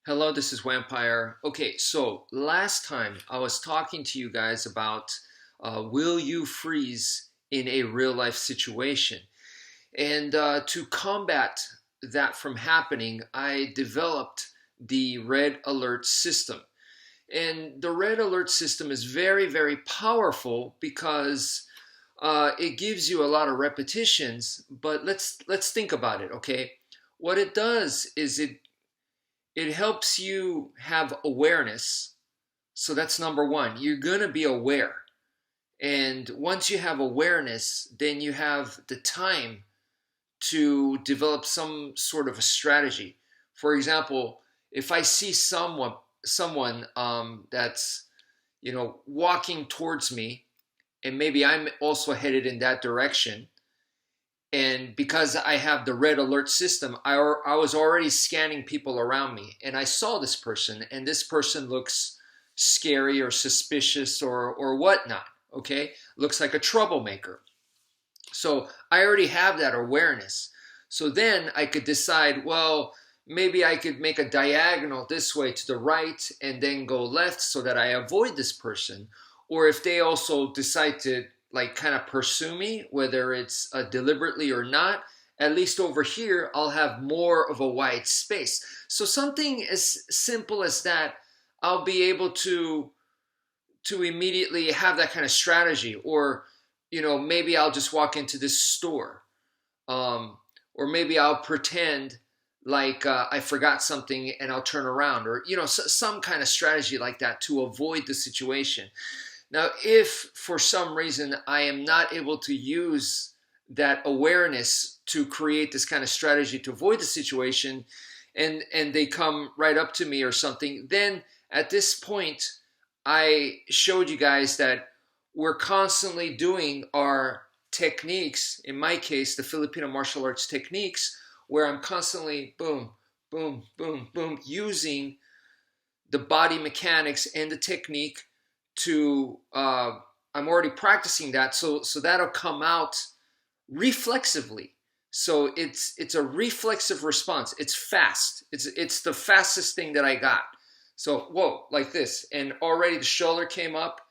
Hello, this is wmpyr. Okay, so last time I was talking to you guys about will you freeze in a real life situation? And to combat that from happening, I developed the red alert system. And the red alert system is very, very powerful because it gives you a lot of repetitions. But let's think about it, okay? What it does is it helps you have awareness. So that's number one. You're going to be aware. And once you have awareness, then you have the time to develop some sort of a strategy. For example, if I see someone that's walking towards me, and maybe I'm also headed in that direction, and because I have the red alert system, I was already scanning people around me, and I saw this person, and this person looks scary or suspicious or whatnot. Okay, looks like a troublemaker. So I already have that awareness. So then I could decide, well, maybe I could make a diagonal this way to the right and then go left so that I avoid this person. Or if they also decide to like kind of pursue me, whether it's deliberately or not, at least over here, I'll have more of a wide space. So something as simple as that, I'll be able to immediately have that kind of strategy. Or maybe I'll just walk into this store, um, or maybe I'll pretend like I forgot something and I'll turn around, or some kind of strategy like that to avoid the situation. Now, if for some reason I am not able to use that awareness to create this kind of strategy to avoid the situation, and they come right up to me or something, then at this point I showed you guys that we're constantly doing our techniques, in my case the Filipino martial arts techniques, where I'm constantly boom, boom, boom, boom, using the body mechanics and the technique to I'm already practicing that, so that'll come out reflexively. So it's a reflexive response. It's fast. It's the fastest thing that I got. So whoa, like this, and already the shoulder came up,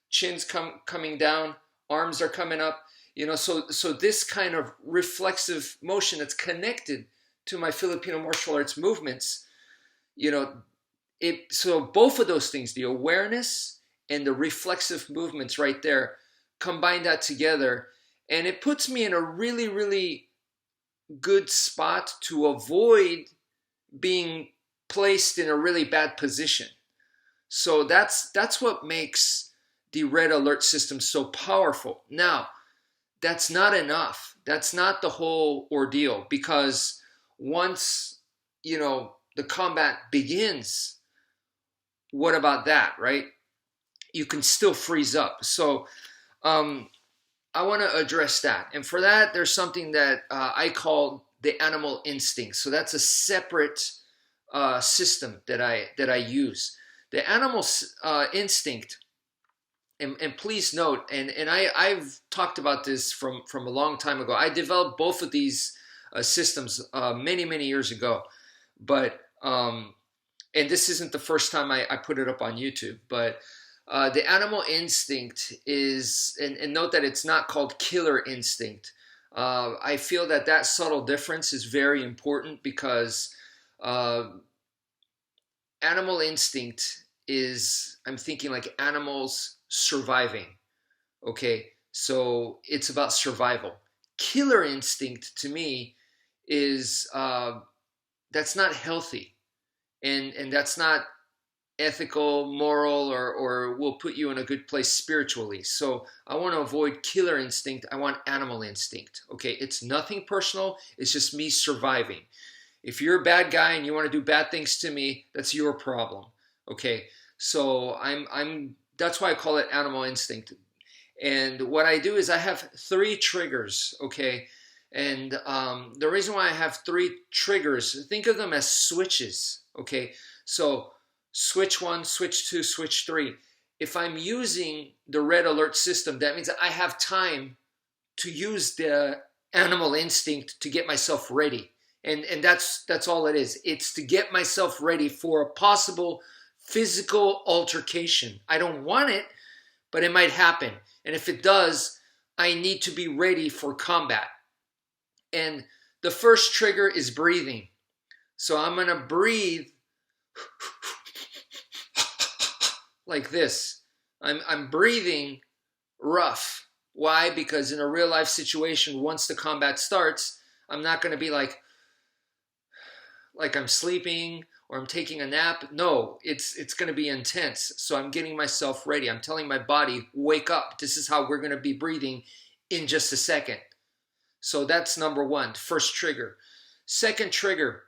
chin's coming down, arms are coming up. So this kind of reflexive motion that's connected to my Filipino martial arts movements, you know, so both of those things, the awareness and the reflexive movements right there, combine that together, and it puts me in a really, really good spot to avoid being placed in a really bad position. So that's what makes the red alert system so powerful. Now, that's not enough. That's not the whole ordeal, because once the combat begins, what about that, right? You can still freeze up. So I want to address that, and for that, there's something that I call the animal instinct. So that's a separate system that I use. The animal instinct, and please note, and I've talked about this from a long time ago. I developed both of these systems many years ago, but and this isn't the first time I put it up on YouTube. But the animal instinct is, and note that it's not called killer instinct. I feel that subtle difference is very important, because animal instinct is, I'm thinking like animals surviving. Okay, so it's about survival. Killer instinct to me is that's not healthy, and that's not ethical, moral, or will put you in a good place spiritually. So I want to avoid killer instinct. I want animal instinct. Okay, it's nothing personal. It's just me surviving. If you're a bad guy and you want to do bad things to me, that's your problem. Okay, so I'm that's why I call it animal instinct. And what I do is I have 3 triggers. Okay, and the reason why I have 3 triggers, think of them as switches. Okay, so switch 1, switch 2, switch 3. If I'm using the red alert system, that means that I have time to use the animal instinct to get myself ready And that's all it is. It's to get myself ready for a possible physical altercation. I don't want it, but it might happen. And if it does, I need to be ready for combat. And the first trigger is breathing. So I'm going to breathe like this. I'm breathing rough. Why? Because in a real life situation, once the combat starts, I'm not going to be like I'm sleeping or I'm taking a nap. No, it's going to be intense. So I'm getting myself ready. I'm telling my body, wake up. This is how we're going to be breathing in just a second. So that's number one, first trigger. Second trigger,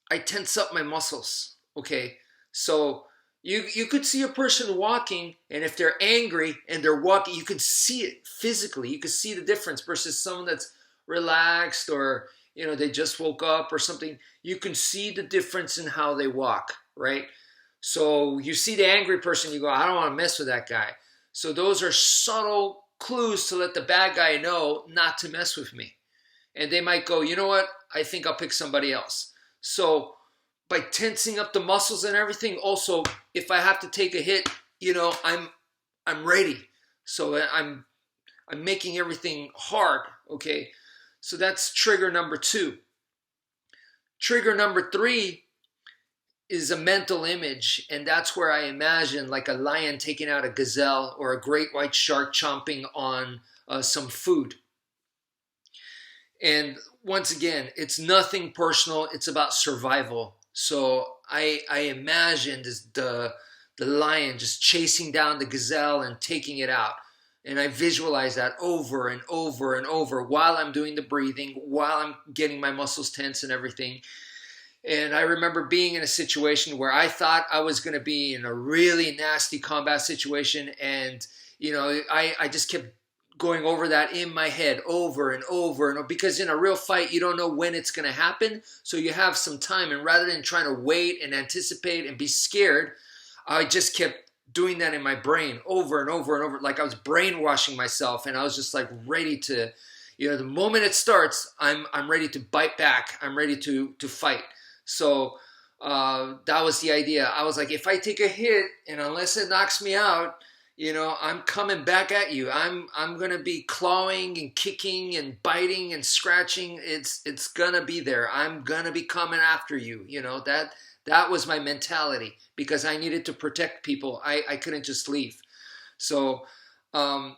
I tense up my muscles. Okay, so you could see a person walking, and if they're angry and they're walking, you could see it physically. You could see the difference versus someone that's relaxed, or they just woke up or something. You can see the difference in how they walk, right? So you see the angry person, you go, I don't want to mess with that guy. So those are subtle clues to let the bad guy know not to mess with me. And they might go, you know what? I think I'll pick somebody else. So by tensing up the muscles and everything, also, if I have to take a hit, I'm ready. So I'm making everything hard, okay? So that's trigger number 2. Trigger number 3 is a mental image, and that's where I imagine like a lion taking out a gazelle or a great white shark chomping on some food. And once again, it's nothing personal. It's about survival. So I imagined the lion just chasing down the gazelle and taking it out. And I visualize that over and over and over while I'm doing the breathing, while I'm getting my muscles tense and everything. And I remember being in a situation where I thought I was going to be in a really nasty combat situation. And, I just kept going over that in my head over and over and over, because in a real fight, you don't know when it's going to happen. So you have some time. And rather than trying to wait and anticipate and be scared, I just kept doing that in my brain over and over and over, like I was brainwashing myself. And I was just like ready to, the moment it starts, I'm ready to bite back. I'm ready to fight. So that was the idea. I was like, if I take a hit and unless it knocks me out, I'm coming back at you. I'm going to be clawing and kicking and biting and scratching. It's going to be there. I'm going to be coming after you. That was my mentality, because I needed to protect people. I couldn't just leave. So, that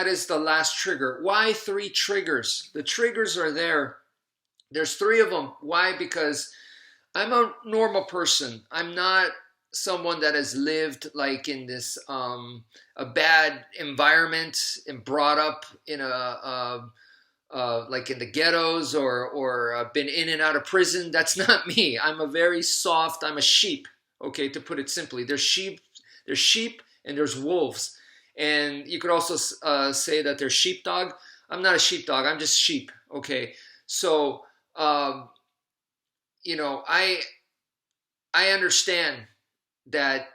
is the last trigger. Why 3 triggers? The triggers are there. There's 3 of them. Why? Because I'm a normal person. I'm not someone that has lived like in this a bad environment and brought up in like in the ghettos or been in and out of prison. That's not me. I'm a sheep, okay, to put it simply. There's sheep and there's wolves. And you could also say that there's sheepdog. I'm not a sheepdog. I'm just sheep, okay? So, I understand that,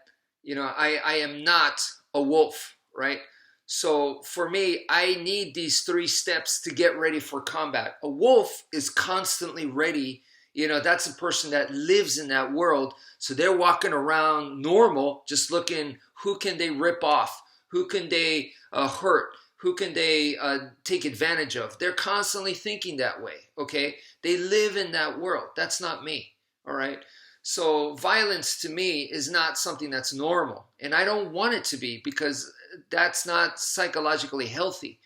I am not a wolf, right? So for me, I need these 3 steps to get ready for combat. A wolf is constantly ready. That's a person that lives in that world. So they're walking around normal, just looking, who can they rip off? Who can they hurt? Who can they take advantage of? They're constantly thinking that way, okay? They live in that world. That's not me, all right? So violence to me is not something that's normal. And I don't want it to be, because that's not psychologically healthy.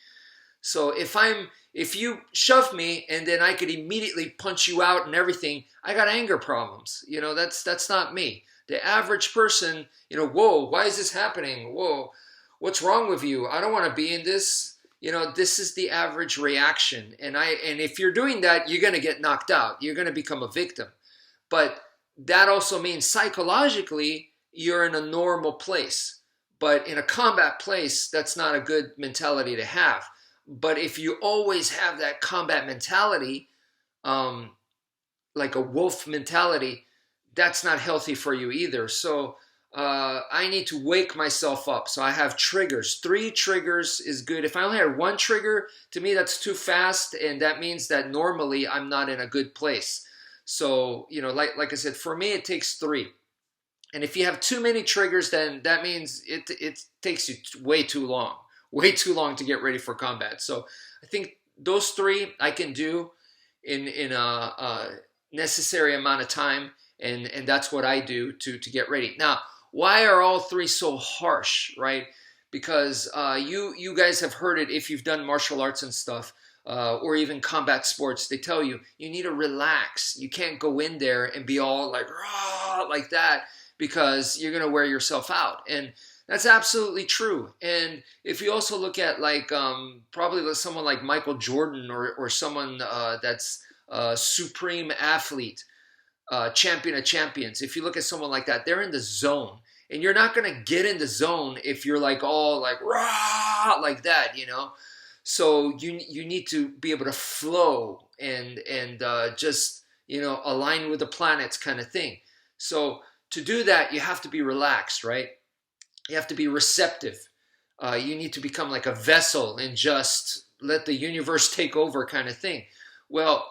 So if you shove me and then I could immediately punch you out and everything, I got anger problems. That's not me. The average person, whoa, why is this happening? Whoa, what's wrong with you? I don't want to be in this. This is the average reaction. And if you're doing that, you're going to get knocked out. You're going to become a victim. But that also means psychologically, you're in a normal place. But in a combat place, that's not a good mentality to have. But if you always have that combat mentality, like a wolf mentality, that's not healthy for you either. So I need to wake myself up. So I have triggers. 3 triggers is good. If I only had 1 trigger, to me that's too fast, and that means that normally I'm not in a good place. So, you know, like I said, for me it takes 3. And if you have too many triggers, then that means it takes you way too long to get ready for combat. So I think those 3 I can do in a necessary amount of time, and that's what I do to get ready. Now, why are all 3 so harsh, right? Because you guys have heard it if you've done martial arts and stuff, or even combat sports. They tell you need to relax. You can't go in there and be all like rah, like that, because you're going to wear yourself out. And that's absolutely true. And if you also look at like probably someone like Michael Jordan, or someone that's a supreme athlete, champion of champions, if you look at someone like that, they're in the zone. And you're not going to get in the zone if you're like all like rah, like that, you know. So you need to be able to flow and just, you know, align with the planets kind of thing. So to do that, you have to be relaxed, right? You have to be receptive. You need to become like a vessel and just let the universe take over kind of thing. Well,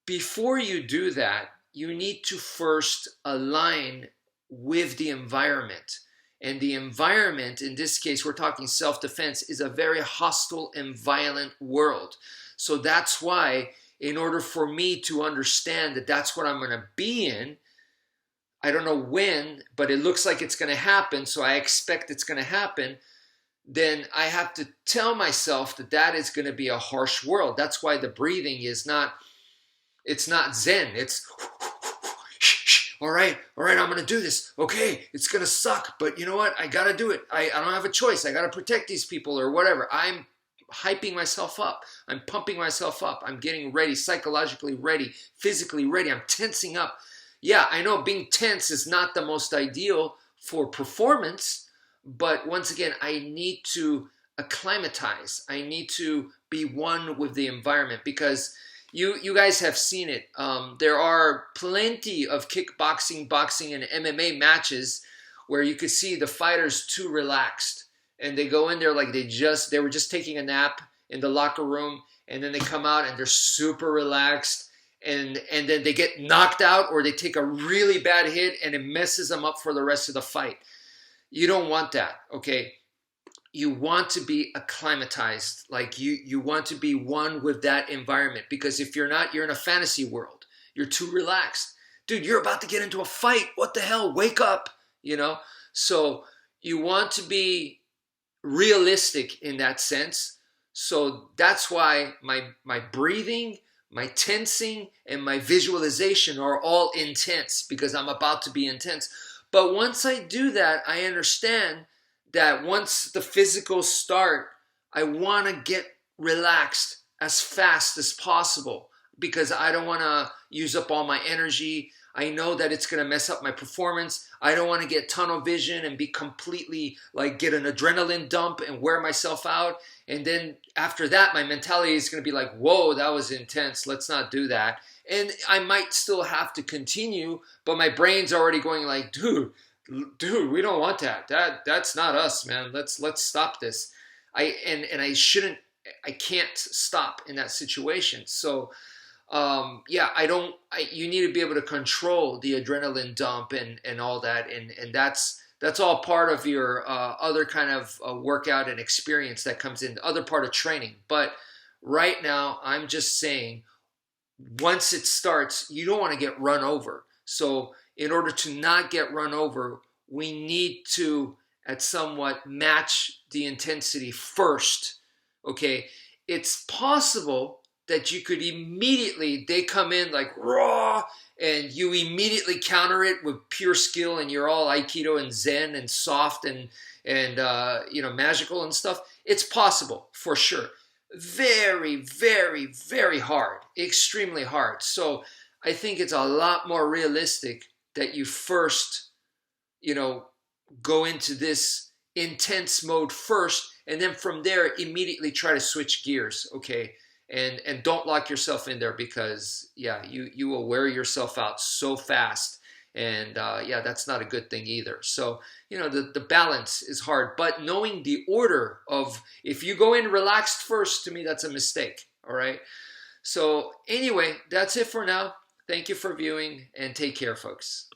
before you do that, you need to first align with the environment. And the environment, in this case, we're talking self-defense, is a very hostile and violent world. So that's why, in order for me to understand that that's what I'm going to be in, I don't know when, but it looks like it's going to happen, so I expect it's going to happen, then I have to tell myself that that is going to be a harsh world. That's why the breathing is not, it's not Zen. It's, all right, I'm going to do this. Okay, it's going to suck, but you know what? I got to do it. I don't have a choice. I got to protect these people or whatever. I'm hyping myself up. I'm pumping myself up. I'm getting ready, psychologically ready, physically ready. I'm tensing up. Yeah, I know being tense is not the most ideal for performance, but once again, I need to acclimatize. I need to be one with the environment, because you guys have seen it. There are plenty of kickboxing, boxing, and MMA matches where you could see the fighters too relaxed, and they go in there like they were just taking a nap in the locker room, and then they come out and they're super relaxed. And then they get knocked out, or they take a really bad hit and it messes them up for the rest of the fight. You don't want that, okay? You want to be acclimatized. Like you want to be one with that environment, because if you're not, you're in a fantasy world. You're too relaxed. Dude, you're about to get into a fight. What the hell? Wake up, you know? So you want to be realistic in that sense. So that's why my breathing, my tensing, and my visualization are all intense, because I'm about to be intense. But once I do that, I understand that once the physicals start, I want to get relaxed as fast as possible, because I don't want to use up all my energy. I know that it's going to mess up my performance. I don't want to get tunnel vision and be completely like get an adrenaline dump and wear myself out. And then after that, my mentality is going to be like, whoa, that was intense. Let's not do that. And I might still have to continue, but my brain's already going like, dude, we don't want that. That's not us, man. Let's stop this. I can't stop in that situation. So you need to be able to control the adrenaline dump and all that. And that's all part of your other kind of workout and experience that comes in, the other part of training. But right now, I'm just saying, once it starts, you don't want to get run over. So in order to not get run over, we need to at somewhat match the intensity first. Okay, it's possible that you could immediately, they come in like raw, and you immediately counter it with pure skill, and you're all Aikido and Zen and soft and magical and stuff. It's possible for sure. Very, very, very hard, extremely hard. So I think it's a lot more realistic that you first, go into this intense mode first, and then from there immediately try to switch gears. Okay. And don't lock yourself in there, because you will wear yourself out so fast. And yeah, that's not a good thing either. So, you know, the balance is hard, but knowing the order of, if you go in relaxed first, to me, that's a mistake. All right. So anyway, that's it for now. Thank you for viewing, and take care, folks.